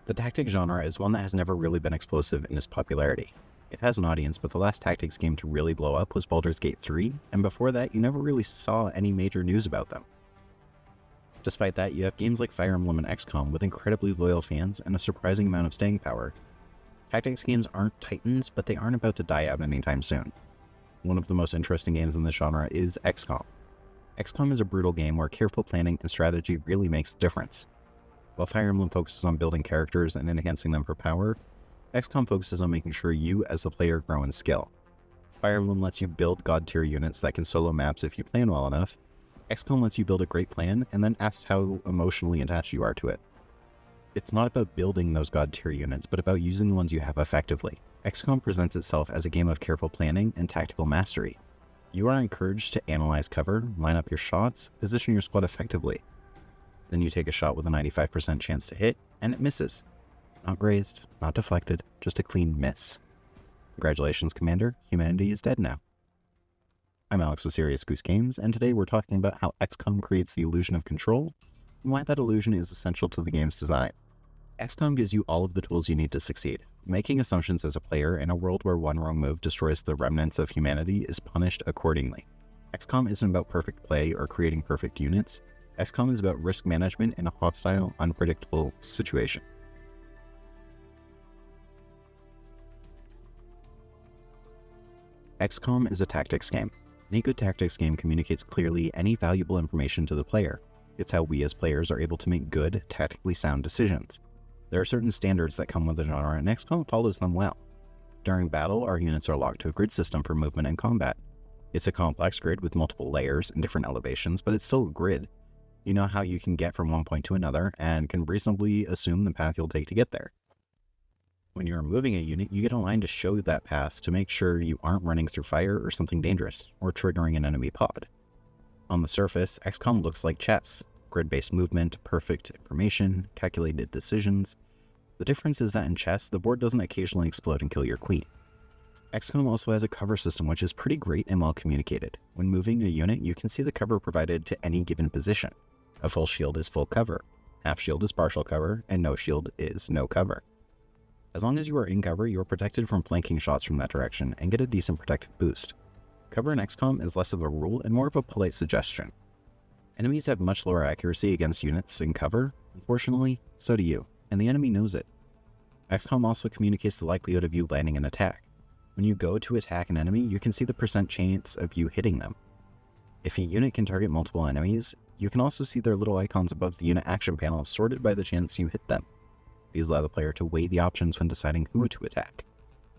The tactics genre is one that has never really been explosive in its popularity. It has an audience, but the last tactics game to really blow up was Baldur's Gate 3, and before that you never really saw any major news about them. Despite that, you have games like Fire Emblem and XCOM with incredibly loyal fans and a surprising amount of staying power. Tactics games aren't titans, but they aren't about to die out anytime soon. One of the most interesting games in this genre is XCOM. XCOM is a brutal game where careful planning and strategy really makes a difference. While Fire Emblem focuses on building characters and enhancing them for power, XCOM focuses on making sure you as the player grow in skill. Fire Emblem lets you build god tier units that can solo maps if you plan well enough. XCOM lets you build a great plan and then asks how emotionally attached you are to it. It's not about building those god tier units, but about using the ones you have effectively. XCOM presents itself as a game of careful planning and tactical mastery. You are encouraged to analyze cover, line up your shots, position your squad effectively. Then you take a shot with a 95% chance to hit, and it misses. Not grazed, not deflected, just a clean miss. Congratulations, Commander, humanity is dead now. I'm Alex with Serious Goose Games, and today we're talking about how XCOM creates the illusion of control, and why that illusion is essential to the game's design. XCOM gives you all of the tools you need to succeed. Making assumptions as a player in a world where one wrong move destroys the remnants of humanity is punished accordingly. XCOM isn't about perfect play or creating perfect units. XCOM is about risk management in a hostile, unpredictable situation. XCOM is a tactics game. Any good tactics game communicates clearly any valuable information to the player. It's how we as players are able to make good, tactically sound decisions. There are certain standards that come with the genre, and XCOM follows them well. During battle, our units are locked to a grid system for movement and combat. It's a complex grid with multiple layers and different elevations, but it's still a grid. You know how you can get from one point to another, and can reasonably assume the path you'll take to get there. When you're moving a unit, you get a line to show that path to make sure you aren't running through fire or something dangerous, or triggering an enemy pod. On the surface, XCOM looks like chess. Grid-based movement, perfect information, calculated decisions. The difference is that in chess, the board doesn't occasionally explode and kill your queen. XCOM also has a cover system which is pretty great and well communicated. When moving a unit, you can see the cover provided to any given position. A full shield is full cover, half shield is partial cover, and no shield is no cover. As long as you are in cover, you are protected from flanking shots from that direction and get a decent protective boost. Cover in XCOM is less of a rule and more of a polite suggestion. Enemies have much lower accuracy against units in cover. Unfortunately, so do you, and the enemy knows it. XCOM also communicates the likelihood of you landing an attack. When you go to attack an enemy, you can see the percent chance of you hitting them. If a unit can target multiple enemies, you can also see their little icons above the unit action panel sorted by the chance you hit them. These allow the player to weigh the options when deciding who to attack.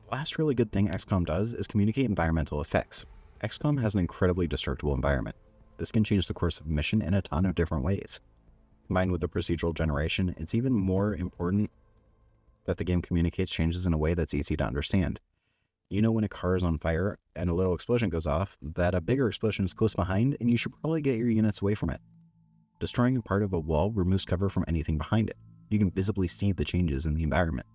The last really good thing XCOM does is communicate environmental effects. XCOM has an incredibly destructible environment. This can change the course of a mission in a ton of different ways. Combined with the procedural generation, it's even more important that the game communicates changes in a way that's easy to understand. You know when a car is on fire and a little explosion goes off, that a bigger explosion is close behind and you should probably get your units away from it. Destroying a part of a wall removes cover from anything behind it. You can visibly see the changes in the environment.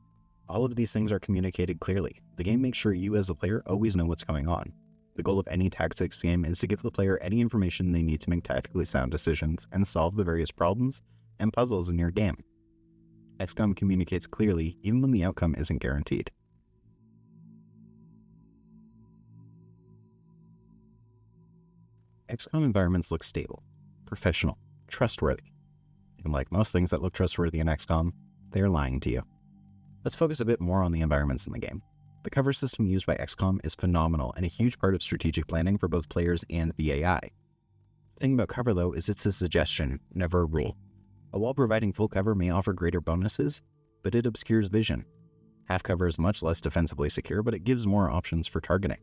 All of these things are communicated clearly. The game makes sure you as a player always know what's going on. The goal of any tactics game is to give the player any information they need to make tactically sound decisions and solve the various problems and puzzles in your game. XCOM communicates clearly even when the outcome isn't guaranteed. XCOM environments look stable, professional, trustworthy. And like most things that look trustworthy in XCOM, they are lying to you. Let's focus a bit more on the environments in the game. The cover system used by XCOM is phenomenal and a huge part of strategic planning for both players and the AI. The thing about cover though is it's a suggestion, never a rule. A wall providing full cover may offer greater bonuses, but it obscures vision. Half cover is much less defensively secure, but it gives more options for targeting.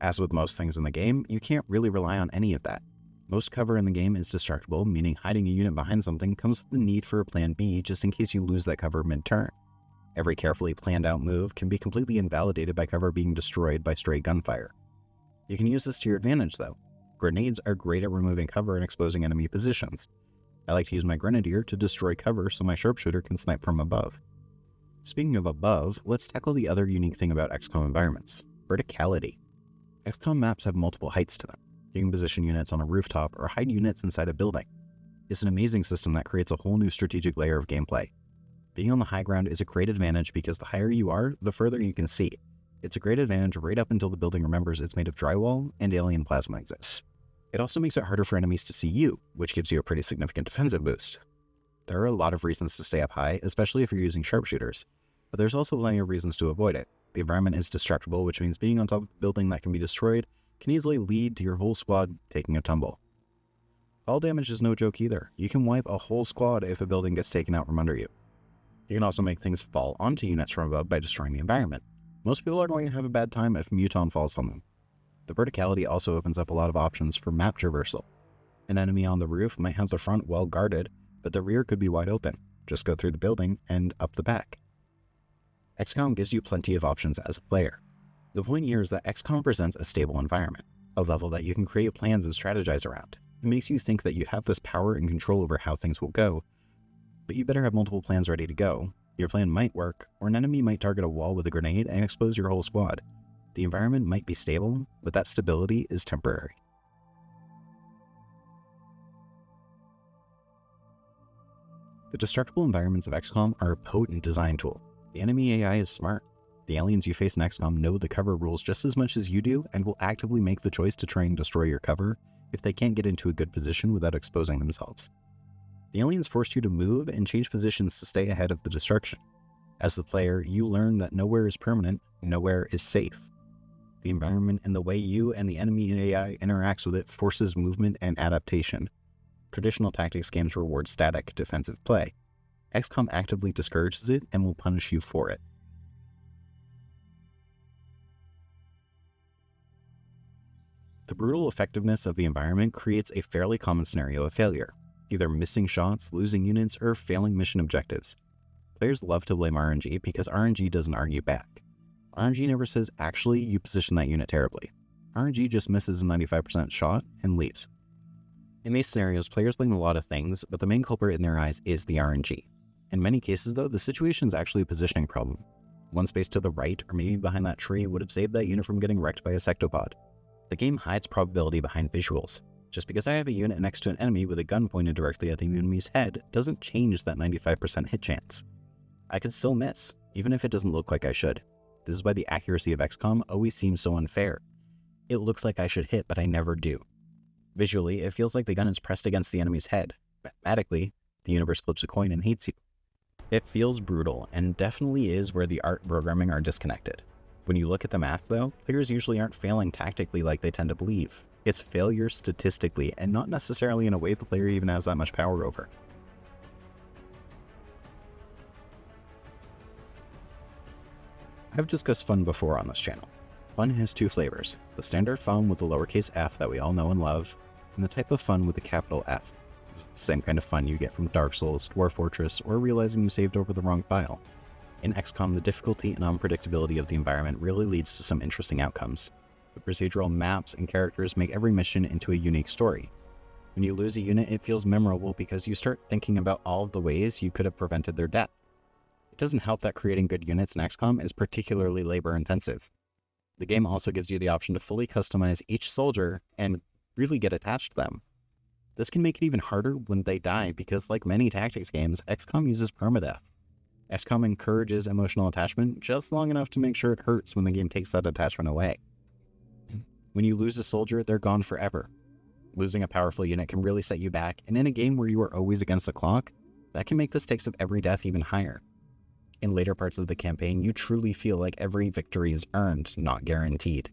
As with most things in the game, you can't really rely on any of that. Most cover in the game is destructible, meaning hiding a unit behind something comes with the need for a plan B just in case you lose that cover mid-turn. Every carefully planned out move can be completely invalidated by cover being destroyed by stray gunfire. You can use this to your advantage though. Grenades are great at removing cover and exposing enemy positions. I like to use my grenadier to destroy cover so my sharpshooter can snipe from above. Speaking of above, let's tackle the other unique thing about XCOM environments: verticality. XCOM maps have multiple heights to them. You can position units on a rooftop or hide units inside a building. It's an amazing system that creates a whole new strategic layer of gameplay. Being on the high ground is a great advantage because the higher you are, the further you can see. It's a great advantage right up until the building remembers it's made of drywall and alien plasma exists. It also makes it harder for enemies to see you, which gives you a pretty significant defensive boost. There are a lot of reasons to stay up high, especially if you're using sharpshooters, but there's also plenty of reasons to avoid it. The environment is destructible, which means being on top of a building that can be destroyed can easily lead to your whole squad taking a tumble. Fall damage is no joke either. You can wipe a whole squad if a building gets taken out from under you. You can also make things fall onto units from above by destroying the environment. Most people are going to have a bad time if Muton falls on them. The verticality also opens up a lot of options for map traversal. An enemy on the roof might have the front well guarded, but the rear could be wide open. Just go through the building and up the back. XCOM gives you plenty of options as a player. The point here is that XCOM presents a stable environment, a level that you can create plans and strategize around. It makes you think that you have this power and control over how things will go, but you better have multiple plans ready to go. Your plan might work, or an enemy might target a wall with a grenade and expose your whole squad. The environment might be stable, but that stability is temporary. The destructible environments of XCOM are a potent design tool. The enemy AI is smart. The aliens you face in XCOM know the cover rules just as much as you do and will actively make the choice to try and destroy your cover if they can't get into a good position without exposing themselves. The aliens force you to move and change positions to stay ahead of the destruction. As the player, you learn that nowhere is permanent, nowhere is safe. The environment and the way you and the enemy AI interacts with it forces movement and adaptation. Traditional tactics games reward static, defensive play. XCOM actively discourages it and will punish you for it. The brutal effectiveness of the environment creates a fairly common scenario of failure, either missing shots, losing units, or failing mission objectives. Players love to blame RNG because RNG doesn't argue back. RNG never says, actually, you positioned that unit terribly. RNG just misses a 95% shot and leaves. In these scenarios, players blame a lot of things, but the main culprit in their eyes is the RNG. In many cases, though, the situation is actually a positioning problem. One space to the right, or maybe behind that tree, would have saved that unit from getting wrecked by a sectopod. The game hides probability behind visuals. Just because I have a unit next to an enemy with a gun pointed directly at the enemy's head doesn't change that 95% hit chance. I could still miss, even if it doesn't look like I should. This is why the accuracy of XCOM always seems so unfair. It looks like I should hit, but I never do. Visually, it feels like the gun is pressed against the enemy's head. Mathematically, the universe flips a coin and hates you. It feels brutal, and definitely is where the art and programming are disconnected. When you look at the math, though, players usually aren't failing tactically like they tend to believe. It's failure statistically, and not necessarily in a way the player even has that much power over. I've discussed fun before on this channel. Fun has two flavors: the standard fun with the lowercase f that we all know and love, and the type of fun with the capital F. It's the same kind of fun you get from Dark Souls, Dwarf Fortress, or realizing you saved over the wrong file. In XCOM, the difficulty and unpredictability of the environment really leads to some interesting outcomes. The procedural maps and characters make every mission into a unique story. When you lose a unit, it feels memorable because you start thinking about all of the ways you could have prevented their death. It doesn't help that creating good units in XCOM is particularly labor-intensive. The game also gives you the option to fully customize each soldier and really get attached to them. This can make it even harder when they die because, like many tactics games, XCOM uses permadeath. XCOM encourages emotional attachment just long enough to make sure it hurts when the game takes that attachment away. When you lose a soldier, they're gone forever. Losing a powerful unit can really set you back, and in a game where you are always against the clock, that can make the stakes of every death even higher. In later parts of the campaign, you truly feel like every victory is earned, not guaranteed.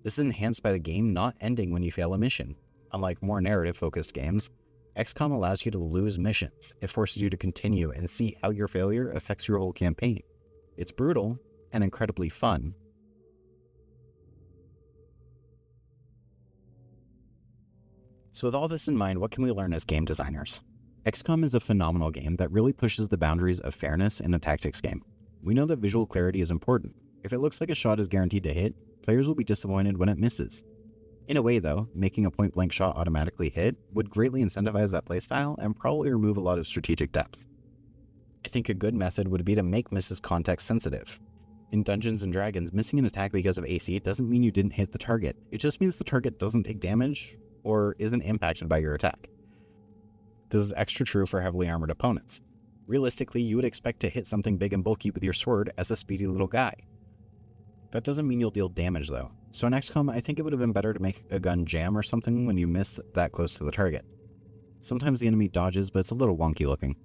This is enhanced by the game not ending when you fail a mission. Unlike more narrative-focused games, XCOM allows you to lose missions. It forces you to continue and see how your failure affects your whole campaign. It's brutal and incredibly fun. So with all this in mind, what can we learn as game designers? XCOM is a phenomenal game that really pushes the boundaries of fairness in a tactics game. We know that visual clarity is important. If it looks like a shot is guaranteed to hit, players will be disappointed when it misses. In a way though, making a point-blank shot automatically hit would greatly incentivize that playstyle and probably remove a lot of strategic depth. I think a good method would be to make misses context sensitive. In Dungeons & Dragons, missing an attack because of AC doesn't mean you didn't hit the target. It just means the target doesn't take damage or isn't impacted by your attack. This is extra true for heavily armored opponents. Realistically, you would expect to hit something big and bulky with your sword as a speedy little guy. That doesn't mean you'll deal damage though, so in XCOM I think it would have been better to make a gun jam or something when you miss that close to the target. Sometimes the enemy dodges, but it's a little wonky looking.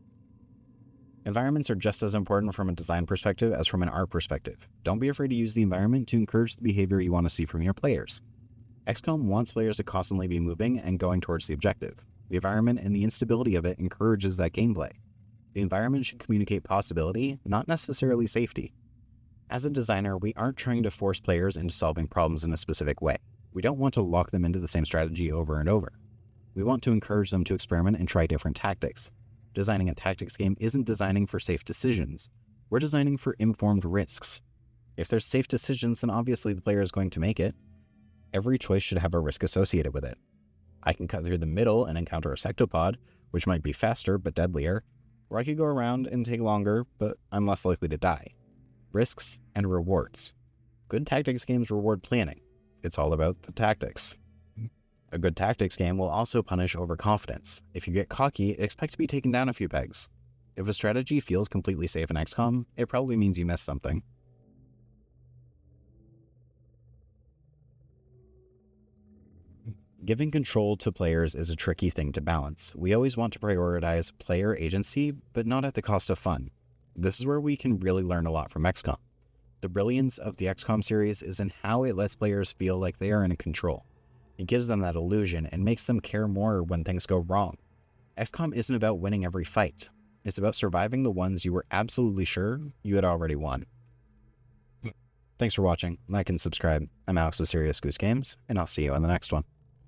Environments are just as important from a design perspective as from an art perspective. Don't be afraid to use the environment to encourage the behavior you want to see from your players. XCOM wants players to constantly be moving and going towards the objective. The environment and the instability of it encourages that gameplay. The environment should communicate possibility, not necessarily safety. As a designer, we aren't trying to force players into solving problems in a specific way. We don't want to lock them into the same strategy over and over. We want to encourage them to experiment and try different tactics. Designing a tactics game isn't designing for safe decisions. We're designing for informed risks. If there's safe decisions, then obviously the player is going to make it. Every choice should have a risk associated with it. I can cut through the middle and encounter a sectopod, which might be faster but deadlier, or I could go around and take longer, but I'm less likely to die. Risks and rewards. Good tactics games reward planning. It's all about the tactics. A good tactics game will also punish overconfidence. If you get cocky, expect to be taken down a few pegs. If a strategy feels completely safe in XCOM, it probably means you missed something. Giving control to players is a tricky thing to balance. We always want to prioritize player agency, but not at the cost of fun. This is where we can really learn a lot from XCOM. The brilliance of the XCOM series is in how it lets players feel like they are in control. It gives them that illusion and makes them care more when things go wrong. XCOM isn't about winning every fight. It's about surviving the ones you were absolutely sure you had already won. Thanks for watching. Like and subscribe. I'm Alex with Serious Goose Games, and I'll see you on the next one.